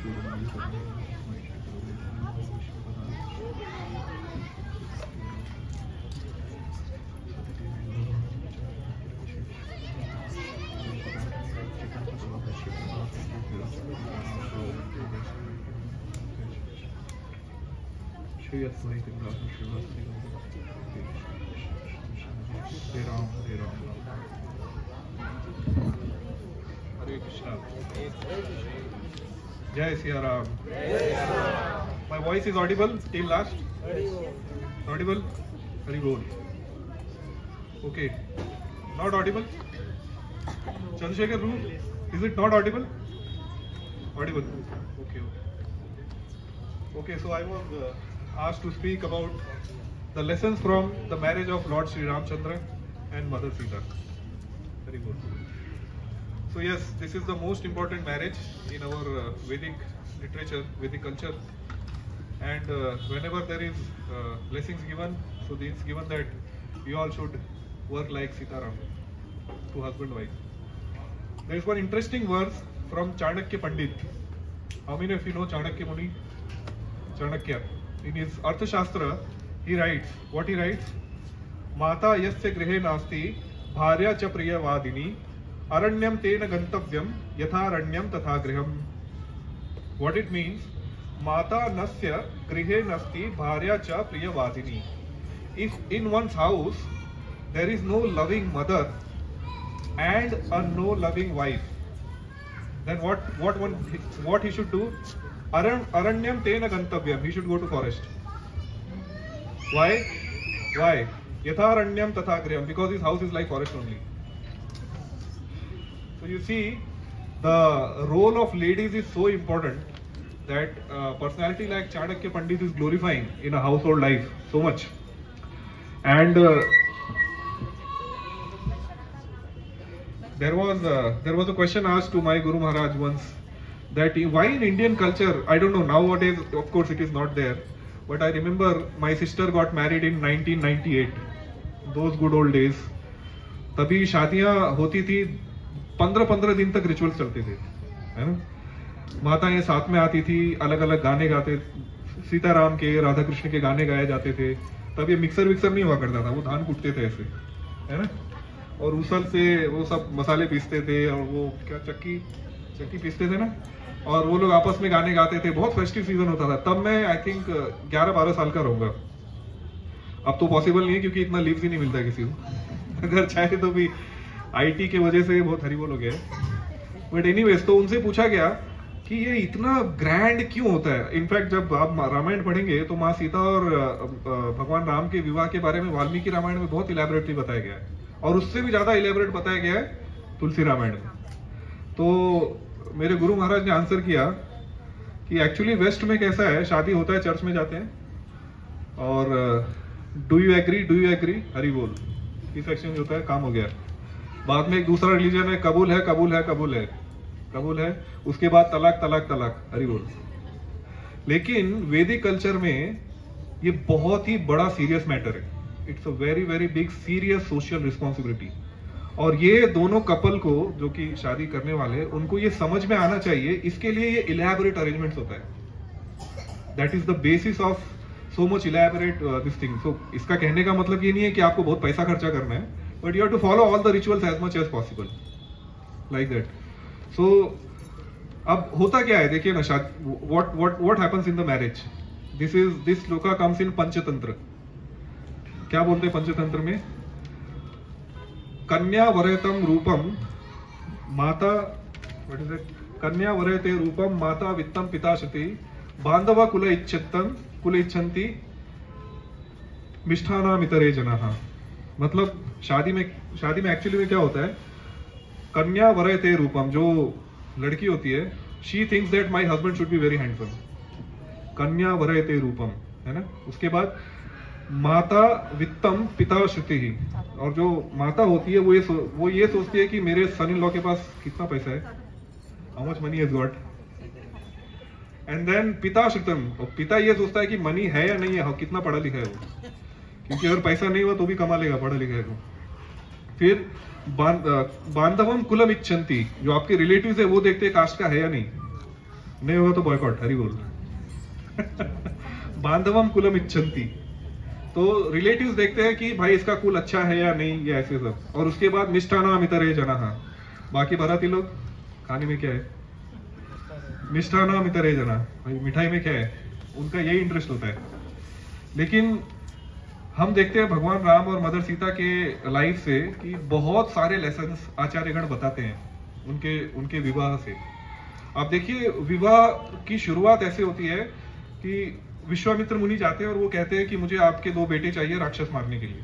Hare Ram, Hare Ram. Hare Krishna. Jai Siya Ram. My voice is audible till last? Audible? Hari Bol. Okay. Not audible? Chandrasekhar Ru, is it not audible? Audible. Okay, so I was asked to speak about the lessons from the marriage of Lord Sri Ramchandra and Mother Sita. Very good. So yes, this is the most important marriage in our Vedic literature, Vedic culture. And whenever there is blessings given, so it's given that we all should work like Sita Ram, to husband and wife. There is one interesting verse from Chanakya Pandit. How many of you know Chanakya Muni? Chanakya. In his Arthashastra, he writes, what he writes? Mata yasya grihe nasti, bharya cha priya vadini, aranyam tena gantavyam, yatharanyam tatha griham. What it means? Mata nasya grihe nasti, bharya cha priya vadini. If in one's house there is no loving mother and a no loving wife, then what he should do? Aranyam tena gantavyam. He should go to forest. Why? Yatharanyam tatha griham. Because his house is like forest only. So you see, the role of ladies is so important that personality like Chanakya Pandit is glorifying in a household life so much. And there was a question asked to my Guru Maharaj once, that why in Indian culture, I don't know, nowadays of course it is not there, but I remember my sister got married in 1998, those good old days. तभी शादियां होती थी, 15-15 दिन तक rituals चलते थे, है ना? माताएं साथ में आती थी, अलग अलग गाने गाते, सीताराम के, राधा कृष्ण के गाने गाए जाते थे. तब ये मिक्सर नहीं हुआ करता था, वो धान कूटते थे ऐसे, है ना? और उसल से वो सब मसाले पीसते थे, और वो क्या चक्की पीसते थे ना, और वो लोग आपस में गाने गाते थे. बहुत फेस्टिव सीजन होता था. तब मैं आई थिंक 11-12 साल का रहूंगा. अब तो पॉसिबल नहीं है क्योंकि इतना लीव्स ही नहीं मिलता है किसी को. अगर चाहे तो भी आईटी के वजह से बहुत हरिबोल हो गया है. बट एनीवेज, तो उनसे पूछा गया कि ये इतना ग्रैंड क्यों होता है. इनफैक्ट जब आप रामायण पढ़ेंगे तो माँ सीता और भगवान राम के विवाह के बारे में वाल्मीकि रामायण में बहुत इलेबोरेटली बताया गया है, और उससे भी ज्यादा इलेबोरेट बताया गया है तुलसी रामायण में. तो मेरे गुरु महाराज ने आंसर किया कि एक्चुअली वेस्ट में कैसा है, शादी होता है, चर्च में जाते हैं, और डू यू एग्री हरि बोल, इस एक्सचेंज होता है, काम हो गया. बाद में एक दूसरा रिलीजन है, कबूल है, उसके बाद तलाक, हरि बोल. लेकिन वैदिक कल्चर में ये बहुत ही बड़ा सीरियस मैटर है. It's a very very big serious social responsibility. और ये दोनों कपल को, जो कि शादी करने वाले, उनको ये समझ में आना चाहिए. इसके लिए ये इलेबोरेट अरेंजमेंट्स होता है. That is the basis of so much elaborate this thing. So इसका कहने का मतलब ये नहीं है कि आपको बहुत पैसा खर्चा करना है, but you have to follow all the rituals as much as possible, like that. So अब होता क्या है, देखिए ना, what happens in the marriage. This shloka comes in Panchatantra. क्या बोलते हैं पंचतंत्र में? कन्या वरेतम रूपम माता, व्हाट इज इट? कन्या वरेते रूपम माता वित्तम पिता शती बांधवा कुल इच्छन्ति मिष्ठानाम इतरे जनाः. मतलब शादी में एक्चुअली में क्या होता है? कन्या वरेते रूपम, जो लड़की होती है, she thinks that my husband should be very handsome. कन्या वरेते रूपम, है ना? उसके बाद माता वित्तम पिता श्रुति ही, और जो माता होती है वो ये सोचती है कि मेरे सन इन लॉ के पास कितना पैसा है, how much money has got. And then पिता श्रुतम, और पिता ये सोचता है कि मनी है या नहीं है, कितना पढ़ा लिखा है वो, क्योंकि अगर पैसा नहीं हुआ तो भी कमा लेगा पढ़ा लिखा है वो. फिर बांधवम कुलम इच्छन्ति, जो आपके रिलेटिव्स है वो देखते हैं कास्ट का है या नहीं. नहीं होगा तो बॉयकॉट, हरी बोल। बांधवम कुलम इच्छन्ति, तो रिलेटिव्स देखते हैं कि भाई इसका कुल अच्छा है या नहीं, या ऐसे सब। और उसके बाद मिष्ठाना मितरे जना, बाकी बाराती लोग खाने में क्या है, मिष्ठाना मितरे जना, भाई मिठाई में क्या है, उनका यही इंटरेस्ट होता है। लेकिन हम देखते हैं भगवान राम और मदर सीता के लाइफ से कि बहुत सारे लेसन्स आचार्यगण बताते हैं उनके विवाह से। आप देखिए, विवाह की शुरुआत ऐसे होती है कि विश्वामित्र मुनि जाते हैं और वो कहते हैं कि मुझे आपके 2 बेटे चाहिए राक्षस मारने के लिए,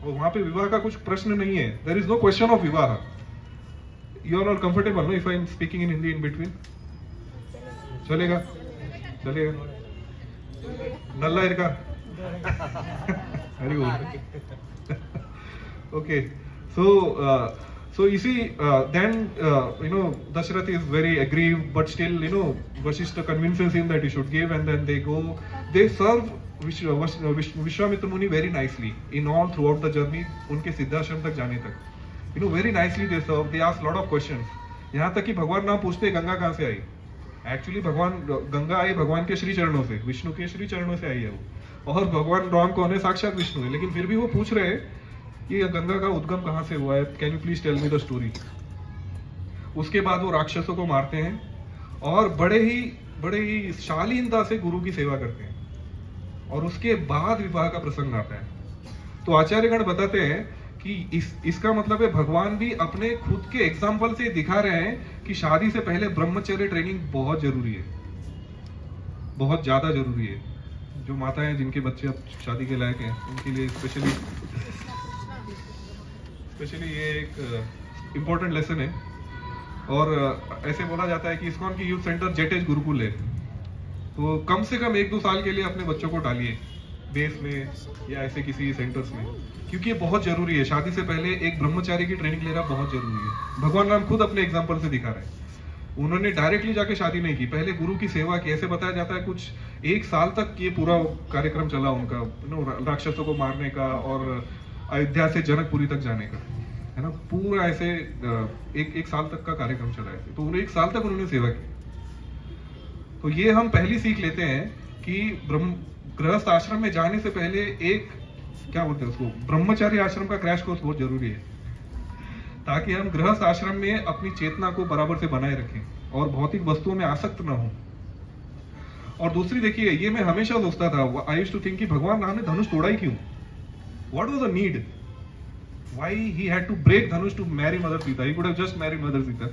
और वहां पे विवाह का कुछ प्रश्न नहीं है, there is no question of vivah. You are all comfortable no if I am speaking in Hindi in between? चलेगा, चलेगा, नल्ला इरका। हरी बोल। Okay, so you see, then Dasharath is very aggrieved, but still Vashishta convinces him that he should give, and then they serve Vishwamitra Muni very nicely in all throughout the journey, उनके सिद्धाश्रम तक जाने तक, very nicely they serve, they ask lot of questions। यहाँ तक कि भगवान राम पूछते गंगा कहाँ से आई। एक्चुअली गंगा आई भगवान के श्री चरणों से, विष्णु के श्री चरणों से आई है वो, और भगवान राम कौन है, साक्षात विष्णु है। लेकिन फिर भी वो पूछ रहे हैं कि गंगा का उद्गम कहां से हुआ है, can you please tell me the story. उसके बाद वो राक्षसों को मारते हैं और बड़े ही शालीनता से गुरु की सेवा करते हैं, और उसके बाद विवाह का प्रसंग आता है। तो आचार्यगण बताते हैं कि इसका मतलब है भगवान भी अपने खुद के एग्जाम्पल से दिखा रहे हैं कि शादी से पहले ब्रह्मचर्य ट्रेनिंग बहुत जरूरी है, बहुत ज्यादा जरूरी है। जो माताएं जिनके बच्चे अब शादी के लायक हैं उनके लिए स्पेशली ये एक इम्पोर्टेंट लेसन है। और ऐसे बोला जाता है कि इस्कॉन की यूथ सेंटर जेट एज गुरुकुल है, तो कम से कम 1-2 साल के लिए अपने बच्चों को डालिए बेस में या ऐसे किसी सेंटर्स में, क्योंकि ये बहुत जरूरी है। शादी से पहले एक ब्रह्मचारी की ट्रेनिंग लेना बहुत जरूरी है। भगवान राम खुद अपने एग्जाम्पल से दिखा रहे हैं, उन्होंने डायरेक्टली जाके शादी नहीं की, पहले गुरु की सेवा की। ऐसे बताया जाता है कुछ 1 साल तक ये पूरा कार्यक्रम चला उनका, राक्षसों को मारने का और अयोध्या से जनकपुरी तक जाने का, है ना, पूरा ऐसे एक साल तक का कार्यक्रम चला है। तो 1 साल तक उन्होंने सेवा की। तो ये हम पहली सीख लेते हैं कि गृहस्थ आश्रम में जाने से पहले एक क्या बोलते हैं उसको, ब्रह्मचारी आश्रम का क्रैश कोर्स बहुत जरूरी है, ताकि हम गृहस्थ आश्रम में अपनी चेतना को बराबर से बनाए रखें और भौतिक वस्तुओं में आसक्त ना हो। और दूसरी देखिए, ये मैं हमेशा सोचता था, आई यूज्ड टू थिंक कि भगवान राम ने धनुष तोड़ा ही क्यों, what was the need, why he had to break धनुष to marry mother Sita, he could have just married mother Sita.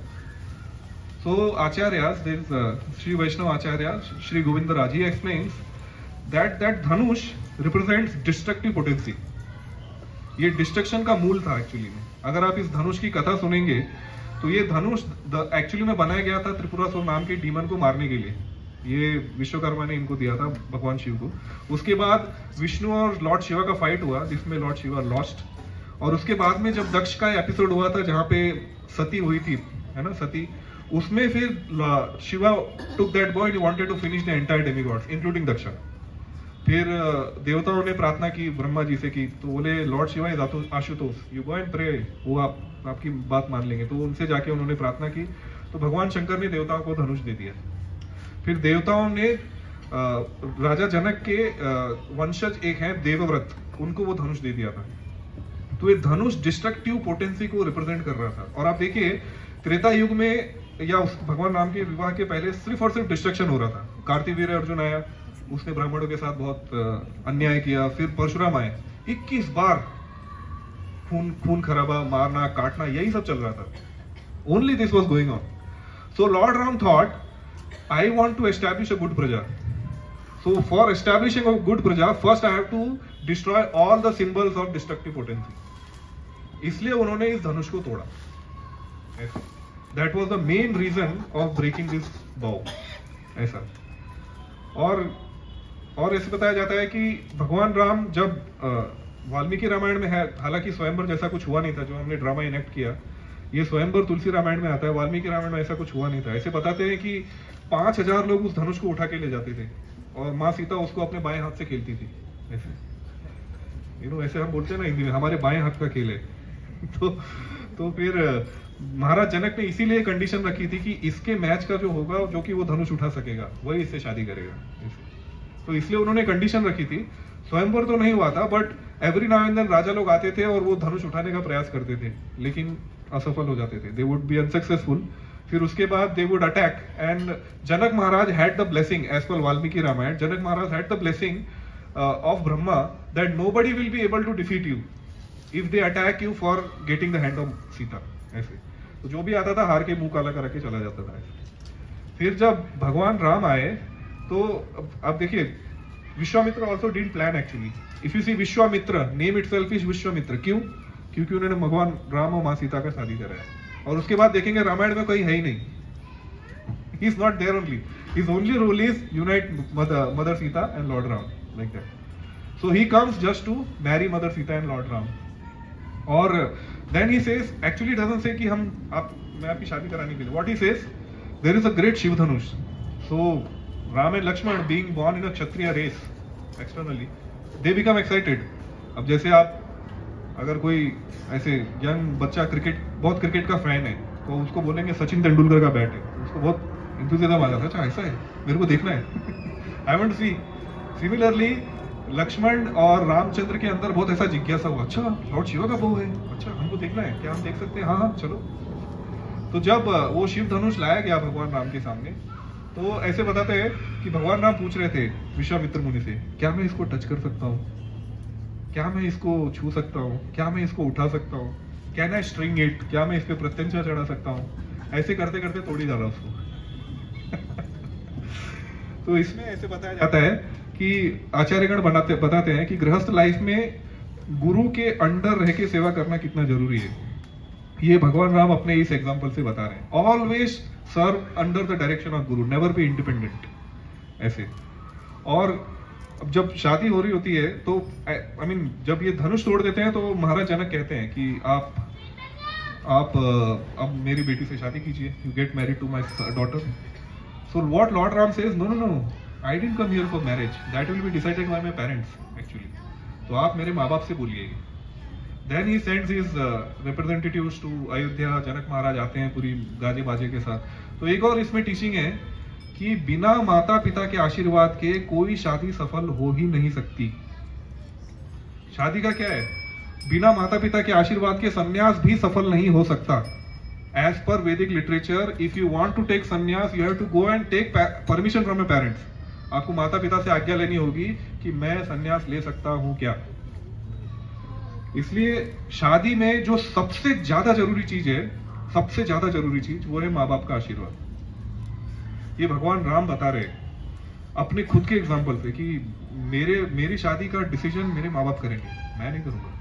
So आचार्यस, there is Shri Vaishnav Acharya Shri Govind Raj, he explains that धनुष रिप्रेजेंट्स डिस्ट्रक्टिव पोटेंसी। ये डिस्ट्रक्शन का मूल था एक्चुअली में। अगर आप इस धनुष की कथा सुनेंगे तो ये धनुष एक्चुअली में बनाया गया था त्रिपुरासुर नाम के डीमन को मारने के लिए। ये विश्वकर्मा ने इनको दिया था भगवान शिव को। उसके बाद विष्णु और लॉर्ड शिवा का फाइट हुआ जिसमें लॉर्ड शिवा लॉस्ट, और उसके बाद में जब दक्ष का एपिसोड हुआ था जहाँ पे सती हुई थी, है ना, सती, उसमें फिर Shiva took that boy and wanted to finish the entire demigods including Daksha. फिर देवताओं ने प्रार्थना की ब्रह्मा जी से की, तो बोले lord Shiva is Ashutosh, you go and pray, वो आपकी बात मान लेंगे। तो उनसे जाके उन्होंने प्रार्थना की, तो भगवान शंकर ने देवताओं को धनुष दे दिया। फिर देवताओं ने राजा जनक के वंशज एक हैं देवव्रत, उनको वो धनुष दे दिया था। तो ये धनुष डिस्ट्रक्टिव पोटेंसी को रिप्रेजेंट कर रहा था। और आप देखिए त्रेता युग में या भगवान राम के विवाह के पहले सिर्फ और सिर्फ डिस्ट्रक्शन हो रहा था। कार्तिवीर्य अर्जुन आया, उसने ब्राह्मणों के साथ बहुत अन्याय किया। फिर परशुराम आए, 21 बार खून खराबा, मारना, काटना, यही सब चल रहा था। Only this was going on. So Lord Ram thought, I want to establish a good praja. So for establishing a good praja, first I have to destroy all the symbols of destructive potency. इसलिए उन्होंने इस धनुष को तोड़ा। That was the main reason of breaking this bow, ऐसा। और ऐसे बताया जाता है कि भगवान राम जब वाल्मीकि रामायण में है, हालांकि स्वयंवर जैसा कुछ हुआ नहीं था जो हमने ड्रामा इनेक्ट किया, ये स्वयंवर तुलसी रामायण में आता है, वाल्मीकि रामायण में ऐसा कुछ हुआ नहीं था। ऐसे बताते हैं कि 5000 लोग उस धनुष को उठा के ले जाते थे और माँ सीता उसको अपने बाएं हाथ से खेलती थी, ऐसे ऐसे हम बोलते हैं ना हिंदी में, हमारे बाएं हाथ का खेल है। तो फिर महाराज जनक ने इसीलिए कंडीशन रखी थी कि इसके मैच का जो होगा, जो कि वो धनुष उठा सकेगा, वही इससे शादी करेगा। तो इसलिए उन्होंने कंडीशन रखी थी। स्वयंवर तो नहीं हुआ था, but every now and then राजा लोग आते थे और वो धनुष उठाने का प्रयास करते थे, लेकिन असफल हो जाते थे, दे वुड बी अनसक्सेसफुल। फिर उसके बाद they would attack and Janak Maharaj had the blessing, as per Valmiki Ramayana, Janak Maharaj had the blessing of Brahma that nobody will be able to defeat you if they attack you for getting the hand of Sita. ऐसे तो जो भी आता था हार के मुंह काला करा के चला जाता था। फिर जब भगवान राम आए तो अब देखिए, Vishwamitra also didn't plan actually. If you see Vishwamitra, name itself is Vishwamitra, क्यों? क्योंकि उन्होंने भगवान राम और माँ सीता का शादी कराया। और उसके बाद देखेंगे रामायण में कोई है ही नहीं, he is not there only, his only role is unite mother Sita and Lord Ram, like that. So he comes just to marry mother Sita and Lord Ram. और then he says, actually doesn't say कि मैं आपकी शादी कराने के लिए, what he says, there is a great Shiv dhanush. So Ram and Lakshman being born in a Kshatriya race externally, they become excited. अब जैसे आप अगर कोई ऐसे यंग बच्चा बहुत क्रिकेट का फैन है, तो उसको बोलेंगे सचिन तेंदुलकर का बैट है, तो उसको बहुत इंथुसियाज्म आ जाता है, अच्छा ऐसा है, मेरे को देखना है, I want to see. Similarly Lakshman और रामचंद्र के अंदर बहुत ऐसा जिज्ञासा हुआ, अच्छा लॉर्ड शिवा का बहू है, अच्छा हमको देखना है, क्या हम देख सकते हैं? हाँ हाँ चलो। तो जब वो शिव धनुष लाया गया भगवान राम के सामने, तो ऐसे बताते हैं कि भगवान राम पूछ रहे थे विश्वामित्र मुनि से, क्या मैं इसको टच कर सकता हूँ, क्या मैं इसको छू सकता हूँ, क्या मैं इसको उठा सकता हूँ, कैन आई स्ट्रिंग इट, क्या मैं इस पे प्रत्यंचा चढ़ा सकता हूँ? ऐसे करते करते तोड़ ही डाला उसको। तो इसमें ऐसे बताया जाता है कि आचार्यगण बताते हैं कि गृहस्थ लाइफ में गुरु के अंडर रह के सेवा करना कितना जरूरी है। ये भगवान राम अपने इस एग्जाम्पल से बता रहे हैं, always serve under the direction of guru, never be independent, ऐसे। और अब जब शादी हो रही होती है तो आई मीन जब ये धनुष तोड़ देते हैं, तो महाराज जनक कहते हैं कि आप अब मेरी बेटी से शादी कीजिए, you get married to my daughter. So what Lord Ram says, no no no, I didn't come here for marriage, that will be decided by my parents actually, तो आप मेरे माँ बाप से बोलिए। Then he sends his representatives to Ayodhya, Janak Maharaj आते हैं पूरी गाजे बाजे के साथ। तो एक और इसमें टीचिंग है कि बिना माता पिता के आशीर्वाद के कोई शादी सफल हो ही नहीं सकती। शादी का क्या है, बिना माता पिता के आशीर्वाद के संन्यास भी सफल नहीं हो सकता। As per Vedic literature, if you want to take sannyas, you have to go and take permission from your parents. आपको माता पिता से आज्ञा लेनी होगी कि मैं संन्यास ले सकता हूं क्या। इसलिए शादी में जो सबसे ज्यादा जरूरी चीज है, सबसे ज्यादा जरूरी चीज, वो है माँ बाप का आशीर्वाद। ये भगवान राम बता रहे अपने खुद के एग्जाम्पल से कि मेरी शादी का डिसीजन मेरे माँ बाप करेंगे, मैं नहीं करूंगा।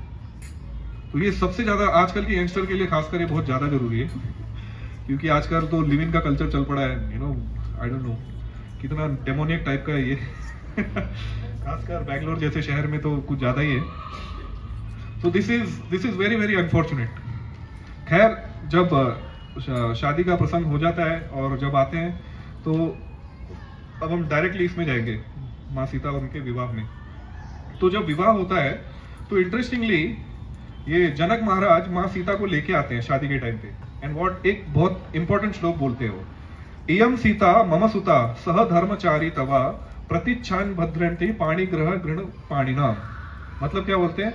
तो ये सबसे ज्यादा आजकल के यंगस्टर के लिए खासकर ये बहुत ज्यादा जरूरी है, क्योंकि आजकल तो लिव इन का कल्चर चल पड़ा है, you know, I don't no कितना डेमोनियक टाइप का है ये। खासकर बैंगलोर जैसे शहर में तो कुछ ज्यादा ही है। तो this is very very unfortunate. खैर, जब शादी का प्रसंग हो जाता है और जब आते हैं, तो अब हम डायरेक्टली इसमें जाएंगे, माँ सीता और उनके विवाह में। तो जब विवाह होता है तो इंटरेस्टिंगली ये जनक महाराज माँ सीता को लेके आते हैं शादी के टाइम पे, एंड व्हाट एक बहुत इंपॉर्टेंट श्लोक बोलते हैं वो, इयम सीता मम सुता सह धर्मचारी तवा प्रतिच्छान भद्रंती पाणी ग्रह गृण पाणिना। मतलब क्या बोलते हैं,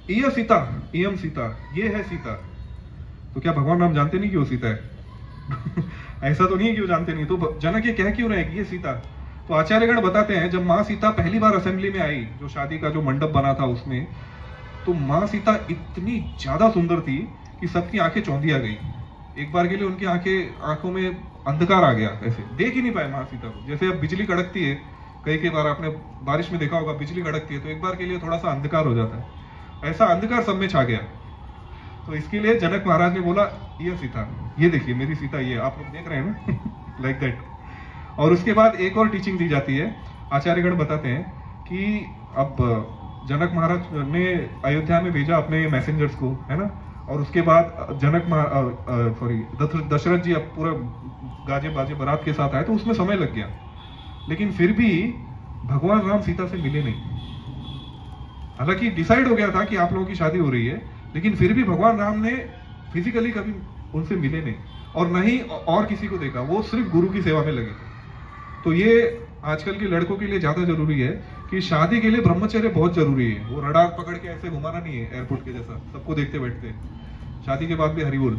इय सीता, इयम सीता, ये है सीता। तो क्या भगवान राम जानते नहीं कि वो सीता है? ऐसा तो नहीं है कि वो जानते नहीं, तो जनक ये कह क्यों रहे कि ये सीता? तो आचार्यगण बताते हैं जब माँ सीता पहली बार असेंबली में आई, जो शादी का जो मंडप बना था उसमें, तो माँ सीता इतनी ज्यादा सुंदर थी कि सबकी आंखें चौंधी आ गई। एक बार के लिए उनकी आंखों में अंधकार आ गया, ऐसे देख ही नहीं पाए माँ सीता को। जैसे अब बिजली कड़कती है, कई बार आपने बारिश में देखा होगा, बिजली कड़कती है तो एक बार के लिए थोड़ा सा अंधकार हो जाता है, ऐसा अंधकार सब में छा गया। तो इसके लिए जनक महाराज ने बोला, ये सीता, ये देखिए मेरी सीता, ये आप लोग देख रहे हैं ना, लाइक दैट। और उसके बाद एक और टीचिंग दी जाती है, आचार्यगण बताते हैं कि अब जनक महाराज ने अयोध्या में भेजा अपने मैसेंजर्स को, है ना, और उसके बाद दशरथ जी अब पूरा गाजे बाजे बारात के साथ आए, तो उसमें समय लग गया। लेकिन फिर भी भगवान राम सीता से मिले नहीं। हालांकि डिसाइड हो गया था कि आप लोगों की शादी हो रही है, लेकिन फिर भी भगवान राम ने फिजिकली कभी उनसे मिले नहीं, और न ही और किसी को देखा, वो सिर्फ गुरु की सेवा में लगे। तो ये आजकल के लड़कों के लिए ज्यादा जरूरी है कि शादी के लिए ब्रह्मचर्य बहुत जरूरी है। वो रडार पकड़ के ऐसे घुमाना नहीं है एयरपोर्ट के जैसा, सबको देखते बैठते, शादी के बाद भी हरि बोल,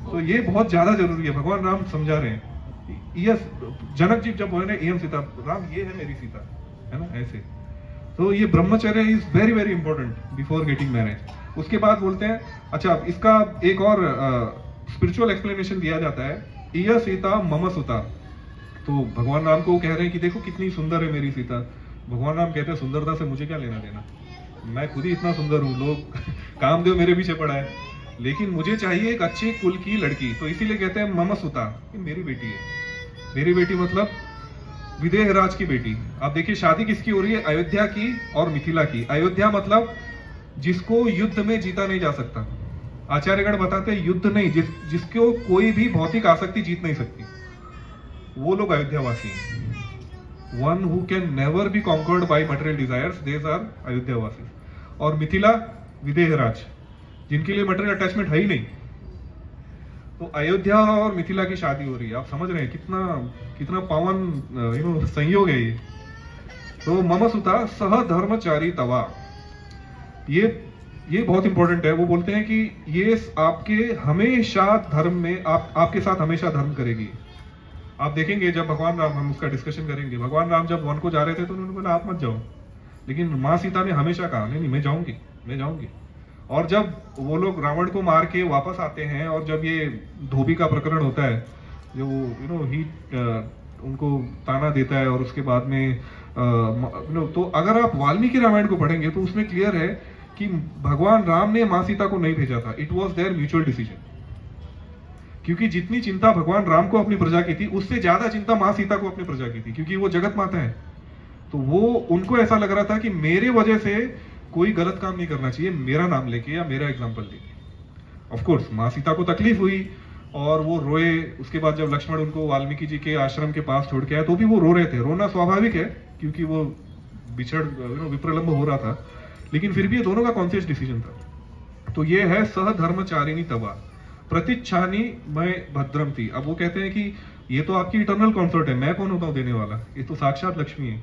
तो ये बहुत ज्यादा जरूरी है। भगवान राम समझा रहे हैं। यस, जनक जी जब बोले एम सीता, राम ये है मेरी सीता, है ना, ऐसे। तो ये ब्रह्मचर्य is very very important before getting marriage. उसके बाद बोलते हैं, अच्छा इसका एक और स्पिरिचुअल एक्सप्लेनेशन दिया जाता है, इय सीता मम सुता। तो भगवान राम को कह रहे हैं कि देखो कितनी सुंदर है मेरी सीता। भगवान राम कहते हैं सुंदरता से मुझे क्या लेना देना, मैं खुद ही इतना सुंदर हूँ, लोग कामदेव मेरे पीछे पड़ा है, लेकिन मुझे चाहिए एक अच्छे कुल की लड़की। तो इसीलिए कहते हैं मम सुता, मेरी बेटी है। मेरी बेटी मतलब विदेह राज की बेटी। आप देखिए शादी किसकी हो रही है, अयोध्या की और मिथिला की। अयोध्या मतलब जिसको युद्ध में जीता नहीं जा सकता। आचार्यगण बताते हैं युद्ध नहीं, जिसको कोई भी भौतिक आसक्ति जीत नहीं सकती, वो लोग अयोध्यावासी हैं। One who can never be conquered by material desires, these are Ayodhyavasi. और मिथिला विदेह राज, जिनके लिए मटेरियल अटैचमेंट है ही नहीं। तो अयोध्या और मिथिला की शादी हो रही है। आप समझ रहे हैं कितना कितना पावन संयोग है ये। तो मम सुता सह धर्मचारी तवा, ये बहुत इंपॉर्टेंट है। वो बोलते हैं कि ये आपके हमेशा धर्म में आपके साथ हमेशा धर्म करेगी। आप देखेंगे जब भगवान राम, हम उसका डिस्कशन करेंगे, भगवान राम जब वन को जा रहे थे तो उन्होंने बोला आप मत जाओ, लेकिन माँ सीता ने हमेशा कहा नहीं मैं जाऊंगी, मैं जाऊंगी। और जब वो लोग रावण को मार के वापस आते हैं, और जब ये धोबी का प्रकरण होता है, जो ही उनको ताना देता है, और उसके बाद में तो अगर आप वाल्मीकि रामायण को पढ़ेंगे तो उसमें क्लियर है कि भगवान राम ने माँ सीता को नहीं भेजा था, it was there mutual decision. क्योंकि जितनी चिंता भगवान राम को अपनी प्रजा की थी, उससे ज्यादा चिंता माँ सीता को अपनी प्रजा की थी, क्योंकि वो जगत माता है। तो वो उनको ऐसा लग रहा था कि मेरे वजह से कोई गलत काम नहीं करना चाहिए, मेरा नाम लेके या मेरा एग्जाम्पल लेके। ऑफ कोर्स माँ सीता को तकलीफ हुई और वो रोए। उसके बाद जब लक्ष्मण उनको वाल्मीकि जी के आश्रम के पास छोड़ के आया तो भी वो रो रहे थे। रोना स्वाभाविक है क्योंकि वो विप्रलंब हो रहा था, लेकिन फिर भी ये दोनों का कॉन्शियस डिसीजन था। तो ये है सह धर्मचारिणी तवा प्रतिच्छानी मैं भद्रम थी। अब वो कहते हैं कि ये तो आपकी इटर्नल कॉन्सर्ट है, मैं कौन होता हूं देने वाला, ये तो साक्षात लक्ष्मी है,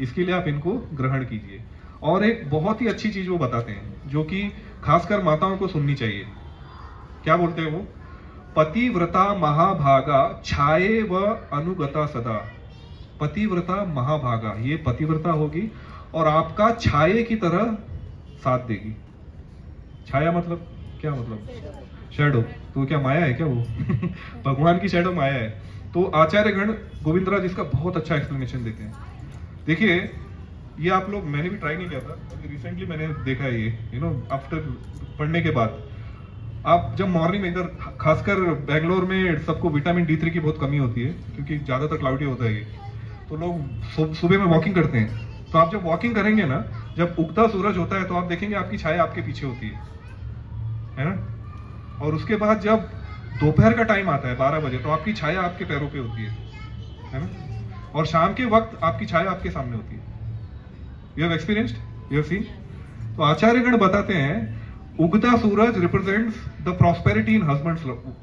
इसके लिए आप इनको ग्रहण कीजिए। और एक बहुत ही अच्छी चीज वो बताते हैं जो कि खासकर माताओं को सुननी चाहिए। क्या बोलते हैं वो, पतिव्रता महाभागा छाये व अनुगता सदा। पतिव्रता महाभागा, ये पतिव्रता होगी और आपका छाये की तरह साथ देगी। छाया मतलब क्या, मतलब शैडो। तो क्या माया है क्या वो भगवान की शैडो माया है। तो आचार्यगण गोविंदराज इसका बहुत अच्छा एक्सप्लेनेशन देते हैं। देखिए ये आप लोग, मैंने भी ट्राई नहीं किया था, अभी रिसेंटली मैंने देखा है ये, आफ्टर पढ़ने के बाद। आप जब मॉर्निंग में इधर, खासकर बेंगलोर में सबको विटामिन D3 की बहुत कमी होती है क्योंकि ज्यादातर क्लाउडी होता है ये, तो लोग सुबह में वॉकिंग करते हैं। तो आप जब वॉकिंग करेंगे ना, जब उगता सूरज होता है तो आप देखेंगे आपकी छाया आपके पीछे होती है ना। और उसके बाद जब दोपहर का टाइम आता है 12 बजे, तो आपकी छाया आपके पैरों पे होती है ना। और शाम के वक्त आपकी छाया आपके सामने होती है। You have experienced, you have seen. तो आचार्यगण बताते हैं उगता सूरज represents the prosperity in husband's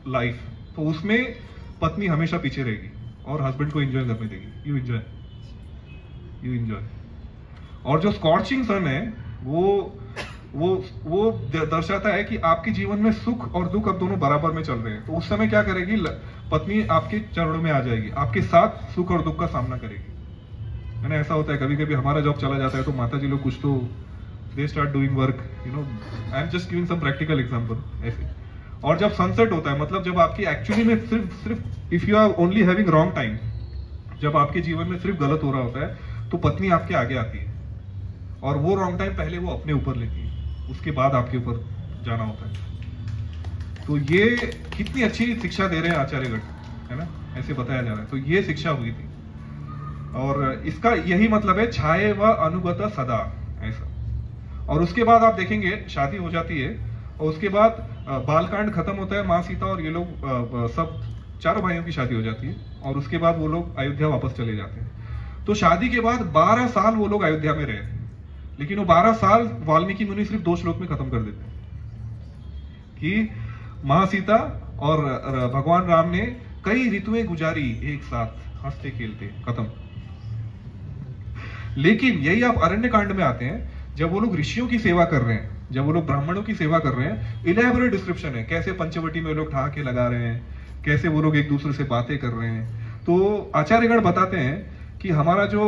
life. तो उसमें पत्नी हमेशा पीछे रहेगी और हस्बैंड को एंजॉय करने देगी। You enjoy, you enjoy. और जो स्कॉर्चिंग सन है वो दर्शाता है कि आपके जीवन में सुख और दुख अब दोनों बराबर में चल रहे हैं। तो उस समय क्या करेगी, पत्नी आपके चरणों में आ जाएगी, आपके साथ सुख और दुख का सामना करेगी। है ना, ऐसा होता है कभी कभी हमारा जॉब चला जाता है तो माता जी लोग कुछ तो they start doing work, I am just giving some practical example ऐसे। और जब सनसेट होता है, मतलब जब आपकी एक्चुअली में सिर्फ if you are only having wrong time, जब आपके जीवन में सिर्फ गलत हो रहा होता है तो पत्नी आपके आगे आती है और वो रॉन्ग टाइम पहले वो अपने ऊपर लेती है, उसके बाद आपके ऊपर जाना होता है। तो ये कितनी अच्छी शिक्षा दे रहे हैं आचार्यगण, है ना, ऐसे बताया जा रहा है। तो ये शिक्षा हुई थी और इसका यही मतलब है छाये व अनुगत सदा, ऐसा। और उसके बाद आप देखेंगे शादी हो जाती है और उसके बाद बालकांड खत्म होता है, माँ सीता और ये लोग सब चारों भाइयों की शादी हो जाती है और उसके बाद वो लोग अयोध्या वापस चले जाते हैं। तो शादी के बाद 12 साल वो लोग अयोध्या में रहे, लेकिन वो 12 साल वाल्मीकि मुनि सिर्फ 2 श्लोक में खत्म कर देते हैं कि माँ सीता और भगवान राम ने कई ऋतुएं गुजारी एक साथ हंसते खेलते, खत्म। लेकिन यही आप अरण्य कांड में आते हैं, जब वो लोग ऋषियों की सेवा कर रहे हैं, जब वो लोग ब्राह्मणों की सेवा कर रहे हैं, इलेबोरेट डिस्क्रिप्शन है कैसे पंचवटी में लोग ठहाके लगा रहे हैं, कैसे वो लोग एक दूसरे से बातें कर रहे हैं। तो आचार्यगण बताते हैं कि हमारा जो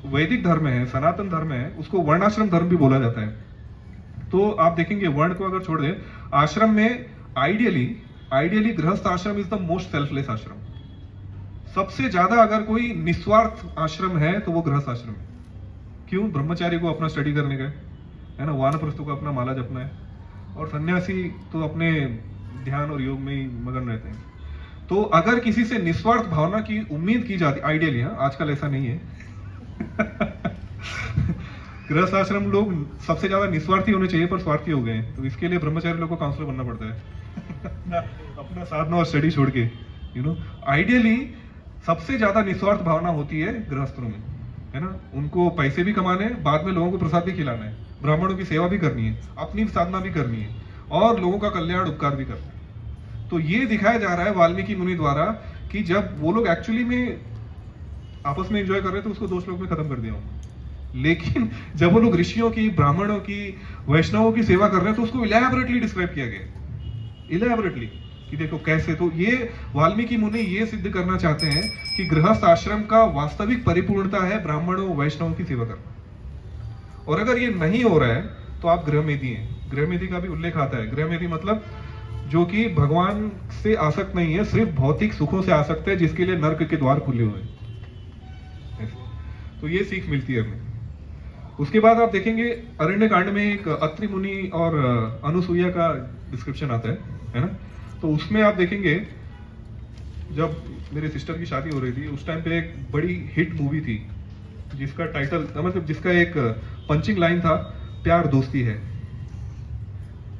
वैदिक धर्म है, सनातन धर्म है, उसको वर्णाश्रम धर्म भी बोला जाता है। तो आप देखेंगे वर्ण को अगर छोड़ दें, आश्रम में आइडियली गृहस्थ आश्रम इज द मोस्ट सेल्फलेस आश्रम। सबसे ज्यादा अगर कोई निस्वार्थ आश्रम है तो वो गृहस्थ आश्रम है। क्यों? ब्रह्मचारी को अपना स्टडी करने का है ना, वानप्रस्थ को अपना माला जपना है, और सन्यासी तो अपने ध्यान और योग में ही मगन रहते हैं। तो अगर किसी से निस्वार्थ भावना की उम्मीद की जाती, आइडियली, आजकल ऐसा नहीं है गृहस्थ आश्रम लोग सबसे ज्यादा निस्वार्थी होने चाहिए, पर स्वार्थी हो गए हैं। तो इसके लिए ब्रह्मचारी लोग को काउंसलर बनना पड़ता है अपना साधना और स्टडी छोड़ के, आइडियली सबसे ज्यादा निस्वार्थ भावना होती है गृहस्थों में, है ना। उनको पैसे भी कमाने हैं, बाद में लोगों को प्रसाद भी खिलाना है, ब्राह्मणों की सेवा भी करनी है, अपनी साधना भी करनी है, और लोगों का कल्याण उपकार भी करना है। तो ये दिखाया जा रहा है वाल्मीकि मुनि द्वारा कि जब वो लोग एक्चुअली में आपस में एंजॉय कर रहे थे, उसको 2 श्लोक में खत्म कर दिया हूं। लेकिन जब वो लोग ऋषियों की, ब्राह्मणों की, वैष्णवों की सेवा कर रहे हैं, तो उसको इलैबोरेटली डिस्क्राइब किया गया, इलैबोरेटली, कि देखो कैसे। तो ये वाल्मीकि मुनि ये सिद्ध करना चाहते हैं कि गृहस्थ आश्रम का वास्तविक परिपूर्णता है ब्राह्मणों वैष्णवों की सेवा करना। और अगर ये नहीं हो रहा है तो आप गृहमेधी हैं। गृहमेधी का भी उल्लेख आता है। गृहमेधी मतलब जो कि भगवान से आसक्त नहीं है, सिर्फ भौतिक सुखों से आसक्त है, जिसके लिए नर्क के द्वार खुले हुए हैं। तो ये सीख मिलती है हमें। उसके बाद आप देखेंगे अरण्य कांड में एक अत्रि मुनि और अनुसुईया का डिस्क्रिप्शन आता है ना। तो उसमें आप देखेंगे, जब मेरे सिस्टर की शादी हो रही थी, उस टाइम पे एक बड़ी हिट मूवी थी जिसका टाइटल, मतलब जिसका एक पंचिंग लाइन था, प्यार दोस्ती है।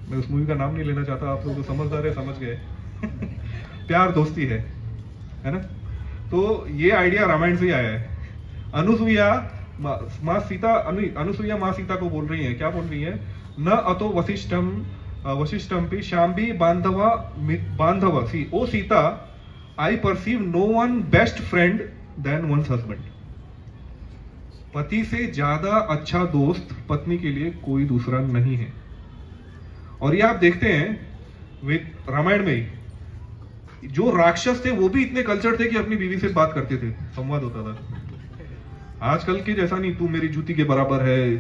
मैं उस मूवी का नाम नहीं लेना चाहता, आप लोग तो समझदार है, समझ गए प्यार दोस्ती है ना। तो ये आइडिया रामायण से ही आया है। अनुसुईया माँ सीता को बोल रही है, क्या बोल रही है? न अतो वशिष्ठम पे शाम्बी बांधव सी ओ Sita, I perceive no one best friend than one's husband. पति से ज्यादा अच्छा दोस्त पत्नी के लिए कोई दूसरा नहीं है। और ये आप देखते हैं रामायण में ही, जो राक्षस थे वो भी इतने कल्चर थे कि अपनी बीवी से बात करते थे, संवाद होता था। आजकल के जैसा नहीं, तू मेरी जूती के बराबर है,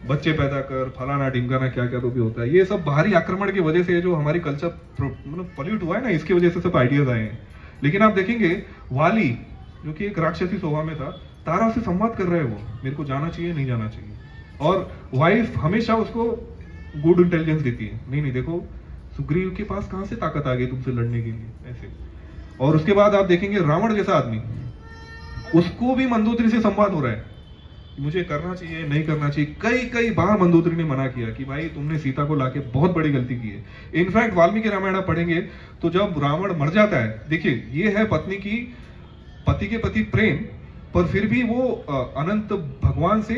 बच्चे पैदा कर, फलाना ढिमकाना, क्या क्या तो भी होता है। ये सब बाहरी आक्रमण की वजह से जो हमारी कल्चर मतलब पॉल्यूट हुआ है ना, इसकी वजह से सब आइडियाज आए हैं। लेकिन आप देखेंगे वाली जो कि एक राक्षसी स्वभाव में था, तारा से संवाद कर रहे हैं, वो मेरे को जाना चाहिए, नहीं जाना चाहिए। और वाइफ हमेशा उसको गुड इंटेलिजेंस देती है, नहीं नहीं देखो सुग्रीव के पास कहां से ताकत आ गई तुमसे लड़ने के लिए, ऐसे। और उसके बाद आप देखेंगे रावण जैसा आदमी, उसको भी मंदोदरी से संवाद हो रहा है, मुझे करना चाहिए, नहीं करना चाहिए। कई बार मंदोदरी ने मना किया कि भाई तुमने सीता को लाके बहुत बड़ी गलती की है। इनफैक्ट वाल्मीकि रामायण आप पढ़ेंगे तो जब रावण मर जाता है, देखिए ये है पत्नी की, पति के प्रति प्रेम, पर फिर भी वो अनंत भगवान से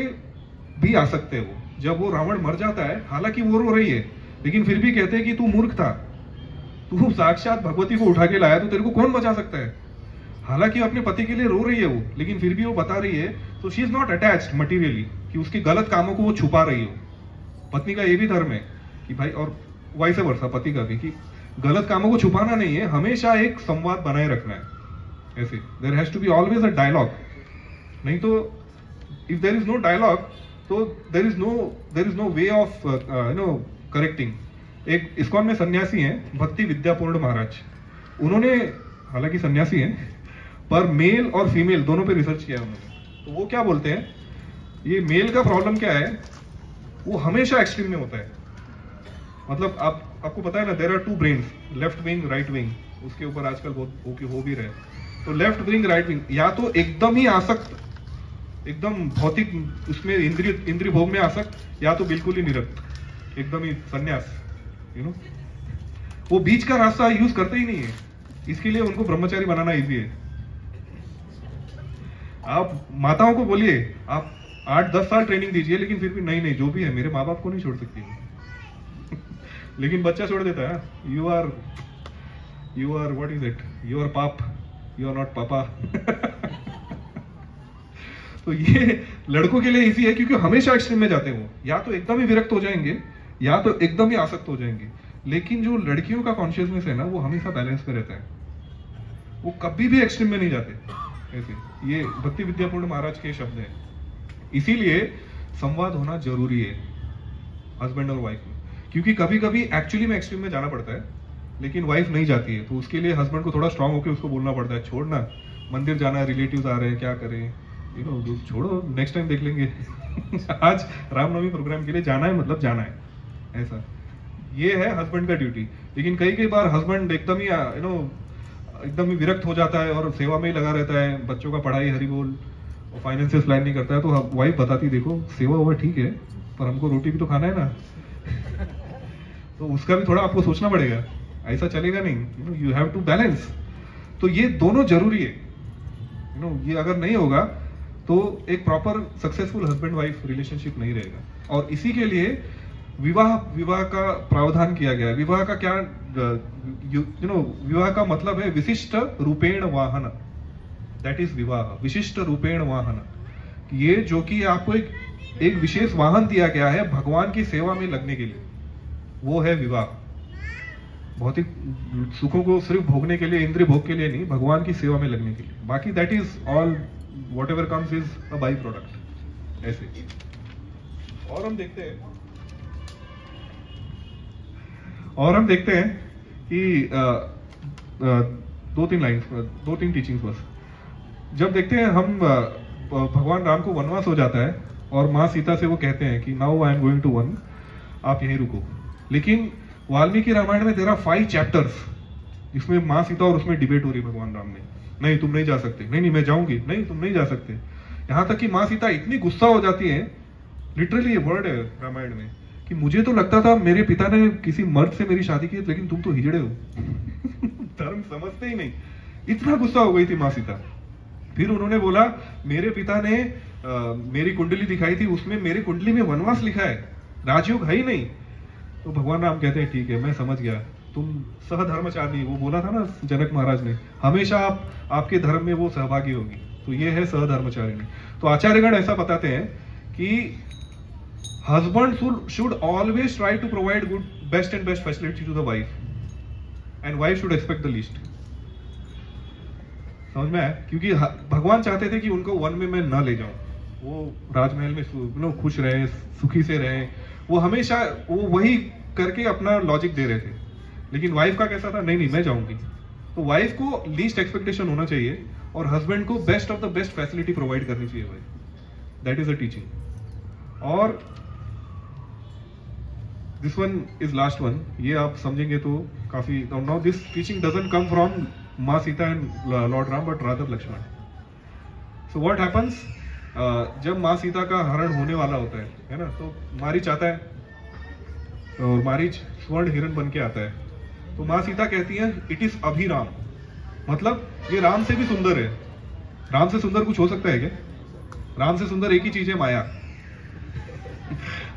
भी आ सकते हैं। वो जब वो रावण मर जाता है, हालांकि वो रो रही है, लेकिन फिर भी कहते हैं कि तू मूर्ख था, तू साक्षात भगवती को उठा के लाया, तो तेरे को कौन बचा सकता है। हालांकि अपने पति के लिए रो रही है वो, लेकिन फिर भी वो बता रही है, तो she is not attached materially, कि उसकी गलत कामों को वो छुपा रही हो। पत्नी का ये भी धर्म है कि भाई, और वाइस वर्सा पति का भी, कि गलत कामों को छुपाना नहीं है, हमेशा एक संवाद बनाए रखना है। ऐसे there has to be always a dialogue, नहीं तो if there is no dialogue तो there is no way of correcting. एक इस्कॉन में सन्यासी हैं, भक्ति विद्यापूर्ण महाराज, उन्होंने, हालांकि सन्यासी हैं, पर मेल और फीमेल दोनों पे रिसर्च किया उन्होंने। तो वो क्या बोलते हैं, ये मेल का प्रॉब्लम क्या है, वो हमेशा एक्सट्रीम में होता है। मतलब आपको पता है ना, there are 2 brains, left wing, right wing, उसके ऊपर आजकल बहुत हो भी रहे। तो लेफ्ट विंग, राइट विंग, या तो एकदम ही आसक्त, एकदम भौतिक उसमें इंद्रिय भोग में आसक्त, या तो बिल्कुल ही निरक्त, एकदम ही सन्यास, वो बीच का रास्ता यूज करते ही नहीं है। इसके लिए उनको ब्रह्मचारी बनाना इजी है। आप माताओं को बोलिए आप 8-10 साल ट्रेनिंग दीजिए, लेकिन फिर भी नहीं जो भी है, मेरे माँ बाप को नहीं छोड़ सकती लेकिन बच्चा छोड़ देता है, you are you are what is it, you are पाप, यू आर नॉट पापा। तो ये लड़कों के लिए इजी है क्योंकि हमेशा एक्सट्रीम में जाते हैं वो, या तो एकदम ही विरक्त हो जाएंगे या तो एकदम ही आसक्त हो जाएंगे। लेकिन जो लड़कियों का कॉन्शियसनेस है ना, वो हमेशा बैलेंस पे रहता है, वो कभी भी एक्सट्रीम में नहीं जाते ऐसे। ये भक्ति विद्यापूर्ण महाराज के शब्द हैं। इसीलिए संवाद होना जरूरी है हस्बैंड और वाइफ में, क्योंकि कभी कभी एक्चुअली में एक्सट्रीम में जाना पड़ता है लेकिन वाइफ नहीं जाती है, तो उसके लिए हस्बैंड को थोड़ा स्ट्रांग होकर उसको बोलना पड़ता है, छोड़ना, मंदिर जाना है, रिलेटिव्स आ रहे हैं, क्या करें, यू नो, छोड़ो, नेक्स्ट टाइम देख लेंगे। आज रामनवमी प्रोग्राम के लिए जाना है, मतलब जाना है, ऐसा। ये है हस्बैंड का ड्यूटी। लेकिन कई बार हस्बैंड एकदम ही एकदम ही विरक्त हो जाता है और सेवा में ही लगा रहता है, बच्चों का पढ़ाई, हरी बोल, और फाइनेंशियल प्लान नहीं करता है, तो वाइफ बताती, देखो सेवा हुआ ठीक है पर हमको रोटी भी तो खाना है ना। तो उसका भी थोड़ा आपको सोचना पड़ेगा, ऐसा चलेगा नहीं, यू हैव टू बैलेंस। तो ये दोनों जरूरी है, ये अगर नहीं होगा तो एक proper successful husband wife relationship नहीं रहेगा। और इसी के लिए विवाह का प्रावधान किया गया है। विवाह का क्या, विवाह का मतलब है विशिष्ट रूपेण वाहन, दैट इज विवाह, विशिष्ट रूपेण वाहन। ये जो कि आपको एक विशेष वाहन दिया गया है भगवान की सेवा में लगने के लिए, वो है विवाह। भौतिक सुखों को सिर्फ भोगने के लिए, इंद्रिय भोग के लिए नहीं, भगवान की सेवा में लगने के लिए। बाकी that is all, what ever comes is a by product, ऐसे। और हम देखते हैं कि दो तीन टीचिंग्स बस। जब देखते हैं हम, भगवान राम को वनवास हो जाता है और माँ सीता से वो कहते हैं कि now I am going to वन, आप यहीं रुको। लेकिन वाल्मीकि रामायण में देयर आर 5 चैप्टर्स जिसमें माँ सीता और उसमें डिबेट हो रही है भगवान राम में, नहीं तुम नहीं जा सकते, नहीं मैं जाऊंगी, नहीं तुम नहीं जा सकते। यहाँ तक कि माँ सीता इतनी गुस्सा हो जाती है, लिटरली ये वर्ड है रामायण में, कि मुझे तो लगता था मेरे पिता ने किसी मर्द से मेरी शादी की, लेकिन तुम तो हिजड़े हो। धर्म समझते ही नहीं, इतना गुस्सा हो गई थी माँ सीता। फिर उन्होंने बोला, मेरे पिता ने मेरी कुंडली दिखाई थी, उसमें मेरी कुंडली में वनवास लिखा है, राजयोग है ही नहीं। तो भगवान राम कहते हैं ठीक है मैं समझ गया, तुम सहधर्मचारिणी, वो बोला था ना जनक महाराज ने, हमेशा आपके धर्म में वो सहभागी होगी, तो ये है सहधर्मचारिणी। तो आचार्यगण ऐसा बताते हैं कि husband should always try to provide good best and best facility to the wife, and wife should expect the least. समझ में आया? क्योंकि भगवान चाहते थे कि उनको वन में मैं ना ले जाऊं, वो राजमहल में खुश रहे, सुखी से रहे, वो हमेशा वो वही करके अपना लॉजिक दे रहे थे। लेकिन वाइफ का कैसा था, नहीं मैं जाऊंगी। तो वाइफ को लीस्ट एक्सपेक्टेशन होना चाहिए और हस्बैंड को best of the best facility provide करनी चाहिए भाई, दैट इज अ टीचिंग। और this one is last one, ये आप समझेंगे तो काफी। Now this teaching doesn't come from Maa Sita and Lord Ram but rather Lakshman. So what happens, जब माँ सीता का हरण होने वाला होता है ना, तो मारीच आता है और मारीच स्वर्ण हिरण बन के आता है। तो माँ सीता कहती है इट इज अभिराम, मतलब ये राम से भी सुंदर है। राम से सुंदर कुछ हो सकता है क्या? राम से सुंदर एक ही चीज है, माया।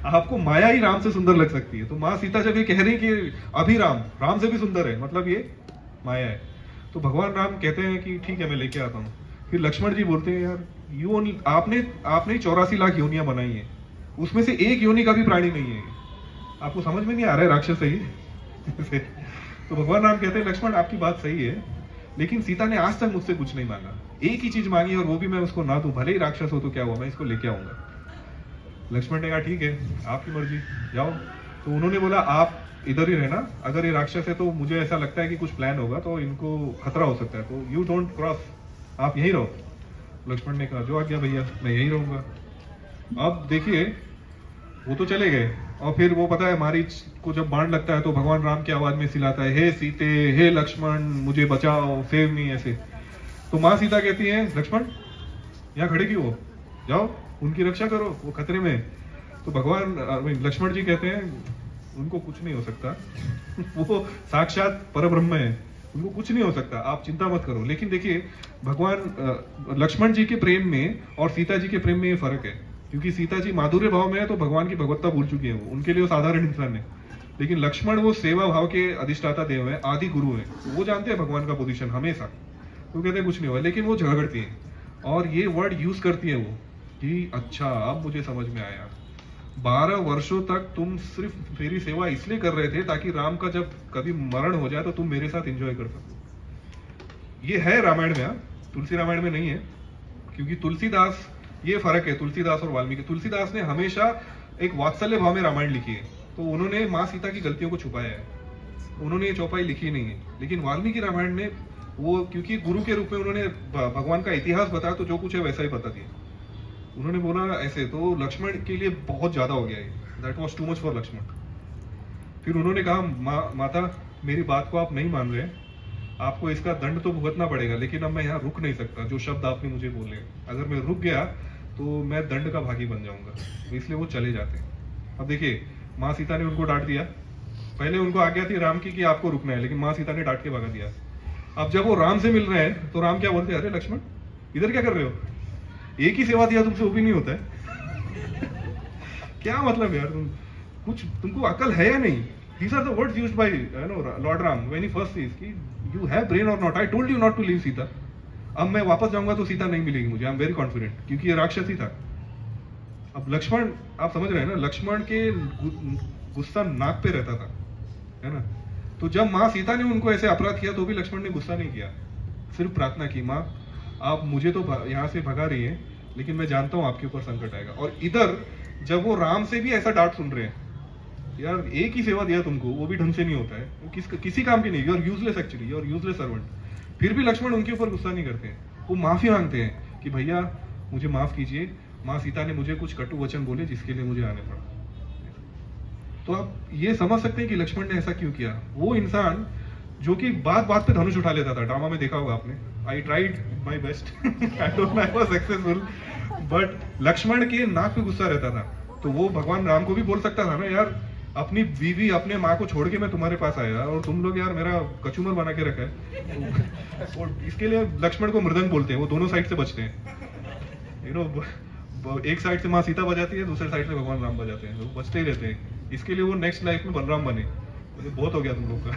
आपको माया ही राम से सुंदर लग सकती है। तो माँ सीता जब ये कह रही कि अभिराम, राम से भी सुंदर है, मतलब ये माया है। तो भगवान राम कहते हैं कि ठीक है मैं लेके आता हूँ। फिर लक्ष्मण जी बोलते हैं यार आपने 84 लाख योनियां बनाई हैं, उसमें से एक योनि का भी प्राणी नहीं है, आपको समझ में नहीं आ रहा है राक्षस है ये। तो भगवान राम कहते हैं लक्ष्मण आपकी बात सही है, लेकिन सीता ने आज तक मुझसे कुछ नहीं मांगा, एक ही चीज मांगी और वो भी मैं उसको ना दूं, भले ही राक्षस हो तो क्या हुआ, मैं इसको लेके आऊंगा। लक्ष्मण ने कहा ठीक है आपकी मर्जी, जाओ। तो उन्होंने बोला आप इधर ही रहना, अगर ये राक्षस है तो मुझे ऐसा लगता है कि कुछ प्लान होगा, तो इनको खतरा हो सकता है, तो यू डोंट क्रॉस, आप यहीं रहो। लक्ष्मण ने कहा जो आज्ञा भैया, मैं यहीं रहूंगा। अब देखिए वो तो चले गए, और फिर वो पता है मारीच को जब बाण लगता है तो भगवान राम की आवाज में सिलाता है, हे सीते, हे लक्ष्मण, मुझे बचाओ, सेव मी, ऐसे। तो माँ सीता कहती है लक्ष्मण यहाँ खड़े क्यों हो, जाओ उनकी रक्षा करो, वो खतरे में। तो भगवान लक्ष्मण जी कहते हैं उनको कुछ नहीं हो सकता, वो साक्षात परब्रह्म है, उनको कुछ नहीं हो सकता, आप चिंता मत करो। लेकिन देखिए भगवान लक्ष्मण जी के प्रेम में और सीता जी के प्रेम में ये फर्क है, क्योंकि सीता जी माधुर्य भाव में है तो भगवान की भगवत्ता भूल चुकी है, वो उनके लिए वो साधारण इंसान है। लेकिन लक्ष्मण वो सेवा भाव के अधिष्ठाता देव है, आदि गुरु है, वो जानते हैं भगवान का पोजीशन हमेशा, वो कहते हैं कुछ नहीं हुआ, लेकिन वो झगड़ती है और ये वर्ड यूज करती है वो कि अच्छा अब मुझे समझ में आया, 12 वर्षों तक तुम सिर्फ मेरी सेवा इसलिए कर रहे थे ताकि राम का जब कभी मरण हो जाए तो तुम मेरे साथ एंजॉय कर सको। ये है रामायण में, तुलसी रामायण में नहीं है, क्योंकि तुलसीदास, ये फर्क है तुलसीदास और वाल्मीकि। तुलसीदास ने हमेशा एक वात्सल्य भाव में रामायण लिखी है, तो उन्होंने माँ सीता की गलतियों को छुपाया है, उन्होंने ये चौपाई लिखी नहीं है। लेकिन वाल्मीकि रामायण में वो, क्योंकि गुरु के रूप में उन्होंने भगवान का इतिहास बताया, तो जो कुछ है वैसा ही बता दिया। उन्होंने बोला ऐसे, तो लक्ष्मण के लिए बहुत ज्यादा हो गया है, that was too much for Lakshman. फिर उन्होंने कहा माता मेरी बात को आप नहीं मान रहे, आपको इसका दंड तो भुगतना पड़ेगा, लेकिन अब मैं यहाँ रुक नहीं सकता, जो शब्द आपने मुझे बोले, अगर मैं रुक गया तो मैं दंड का भागी बन जाऊंगा, तो इसलिए वो चले जाते हैं। अब देखिए माँ सीता ने उनको डांट दिया, पहले उनको आज्ञा थी राम की कि आपको रुकना है, लेकिन माँ सीता ने डांट के भगा दिया। अब जब वो राम से मिल रहे हैं तो राम क्या बोलते हैं, अरे लक्ष्मण इधर क्या कर रहे हो, एक ही सेवा दिया तुमसे वो भी नहीं होता है क्या मतलब यार, तुमको अकल है या नहीं। These are the words used by Lord Ram when he first says कि you have brain or not, I told you not to leave Sita। अब मैं वापस जाऊंगा तो सीता नहीं मिलेगी मुझे, आई एम वेरी कॉन्फिडेंट, क्योंकि ये राक्षसी था। अब लक्ष्मण, आप समझ रहे हैं ना, लक्ष्मण के गुस्सा नाक पे रहता था, है ना। तो जब माँ सीता ने उनको ऐसे अपराध किया तो भी लक्ष्मण ने गुस्सा नहीं किया, सिर्फ प्रार्थना की, माँ आप मुझे तो यहाँ से भगा रही हैं, लेकिन मैं जानता हूँ आपके ऊपर संकट आएगा। और इधर जब वो राम से भी ऐसा डांट सुन रहे हैं, यार एक ही सेवा दिया तुमको, वो भी ढंग से नहीं होता है, वो किसी काम की नहीं, you are useless actually, you are useless servant. फिर भी लक्ष्मण उनके ऊपर गुस्सा नहीं करते हैं, वो माफी मांगते हैं कि भैया मुझे माफ कीजिए, माँ सीता ने मुझे कुछ कटु वचन बोले जिसके लिए मुझे आने पड़ा। तो आप ये समझ सकते हैं कि लक्ष्मण ने ऐसा क्यों किया। वो इंसान जो कि बात बात पे धनुष उठा लेता था, ड्रामा में देखा होगा आपने, I tried my best, I don't know I was successful, but Lakshman के नाक पे गुस्सा रहता था। तो वो भगवान राम को भी बोल सकता था ना, यार अपनी बीवी अपने माँ को छोड़ के मैं तुम्हारे पास आया और तुम लोग यार मेरा कचूमर बना के रखा है। और इसके लिए लक्ष्मण को मृदंग बोलते हैं, वो दोनों साइड से बचते हैं, यू नो, एक साइड से माँ सीता बजाती है, दूसरे साइड से भगवान राम बजाते हैं, वो बचते ही रहते हैं। इसके लिए वो नेक्स्ट लाइफ में बलराम बने, तो बहुत हो गया तुम लोग का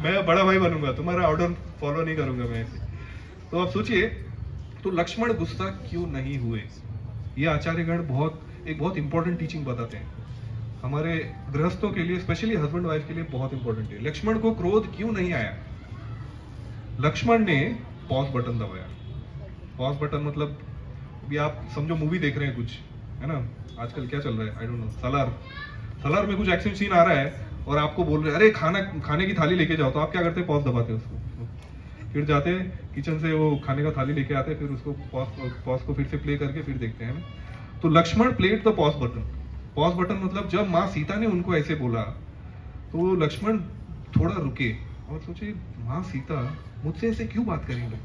मैं बड़ा भाई बनूंगा, तुम्हारा ऑर्डर फॉलो नहीं करूंगा मैं ऐसे। तो आप सोचिए, तो लक्ष्मण गुस्सा क्यों नहीं हुए, ये आचार्यगण एक बहुत इंपॉर्टेंट टीचिंग बताते हैं हमारे गृहस्थों के लिए, स्पेशली हस्बैंड वाइफ के लिए बहुत इंपॉर्टेंट है। लक्ष्मण को क्रोध क्यों नहीं आया, लक्ष्मण ने पॉज बटन दबाया। पॉज बटन मतलब अभी आप समझो मूवी देख रहे हैं कुछ, है ना, आजकल क्या चल रहा है आई डोंट नो, सलार में कुछ एक्शन सीन आ रहा है और आपको बोल रहे हैं अरे खाने की थाली लेके जाओ, तो आप क्या करते हैं, पॉज दबाते हैं उसको, फिर जाते हैं किचन से वो खाने का थाली लेके आते हैं, फिर उसको पॉज को फिर से प्ले करके फिर देखते हैं ना। तो Lakshman played the pause button. Pause button मतलब जब माँ सीता ने उनको ऐसे बोला तो लक्ष्मण थोड़ा रुके और सोचे माँ सीता मुझसे ऐसे क्यों बात करेंगे,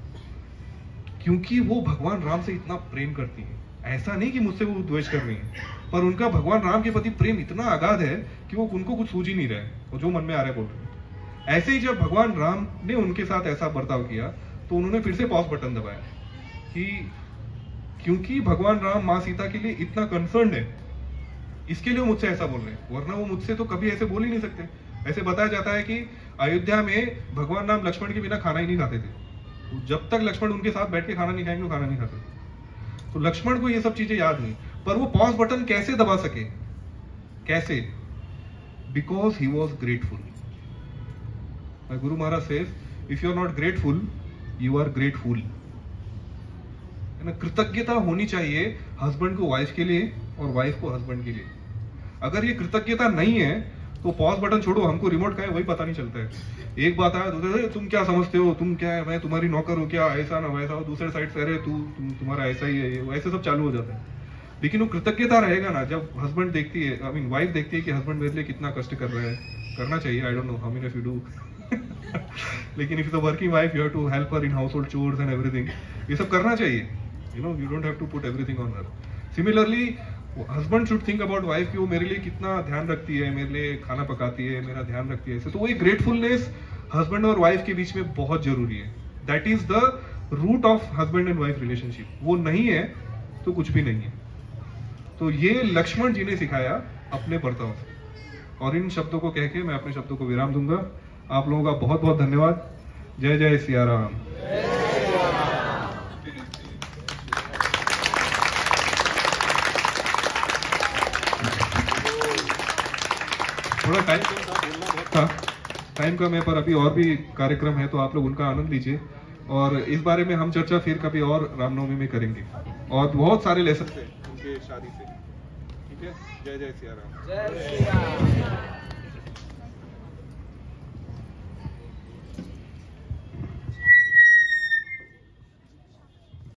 क्योंकि वो भगवान राम से इतना प्रेम करती है। ऐसा नहीं कि मुझसे वो द्वेष कर रही है, पर उनका भगवान राम के प्रति प्रेम इतना अगाध है कि वो उनको कुछ सूझ ही नहीं रहा है, और जो मन में आ रहा है बोल रहे हैं। ऐसे ही जब भगवान राम ने उनके साथ ऐसा बर्ताव किया तो उन्होंने फिर से पॉज बटन दबाया कि क्योंकि भगवान राम माँ सीता के लिए इतना कंसर्न है, इसके लिए वो मुझसे ऐसा बोल रहे हैं, वरना वो मुझसे तो कभी ऐसे बोल ही नहीं सकते। ऐसे बताया जाता है कि अयोध्या में भगवान राम लक्ष्मण के बिना खाना ही नहीं खाते थे, जब तक लक्ष्मण उनके साथ बैठ के खाना नहीं खाएंगे वो खाना नहीं खाते। तो लक्ष्मण को ये सब चीजें याद नहीं, पर वो पॉज बटन कैसे दबा सके, कैसे, because he was grateful. Guru Maharaj says if you are not grateful you are grateful. कृतज्ञता होनी चाहिए हस्बैंड को वाइफ के लिए और वाइफ को हस्बैंड के लिए। अगर ये कृतज्ञता नहीं है तो पॉज बटन छोड़ो, हमको रिमोट का है वही पता नहीं चलता है। एक बात आया दूसरे, तुम क्या समझते हो, तुम क्या है, मैं तुम्हारी नौकर हूँ क्या, ऐसा ना वैसा हो, दूसरे साइड से अरे तुम्हारा ऐसा ही है, ऐसे सब चालू हो जाता है। लेकिन वो कृतज्ञता रहेगा ना, जब हस्बैंड देखती है, आई मीन वाइफ देखती है कि हस्बैंड मेरे लिए कितना कष्ट कर रहा है, करना चाहिए, I don't know how many of you do लेकिन if is a working wife you have to help her in household chores and everything, ये सब करना चाहिए, you know, you don't have to put everything on her. Similarly husband should think about wife कि वो मेरे लिए कितना ध्यान रखती है, मेरे लिए खाना पकाती है, मेरा ध्यान रखती है ऐसे। तो वो एक ग्रेटफुलनेस हस्बैंड और वाइफ के बीच में बहुत जरूरी है। That is the root of husband and wife relationship. वो नहीं है तो कुछ भी नहीं है। तो ये लक्ष्मण जी ने सिखाया अपने बर्ताव से। और इन शब्दों को कह के मैं अपने शब्दों को विराम दूंगा। आप लोगों का बहुत बहुत धन्यवाद। जय जय सिया राम। थोड़ा टाइम था, टाइम कम है, पर अभी और भी कार्यक्रम है तो आप लोग उनका आनंद लीजिए। और इस बारे में हम चर्चा फिर कभी और रामनवमी में करेंगे, और बहुत सारे लेसन थे उनके शादी से। ठीक है, जय जय सिया राम।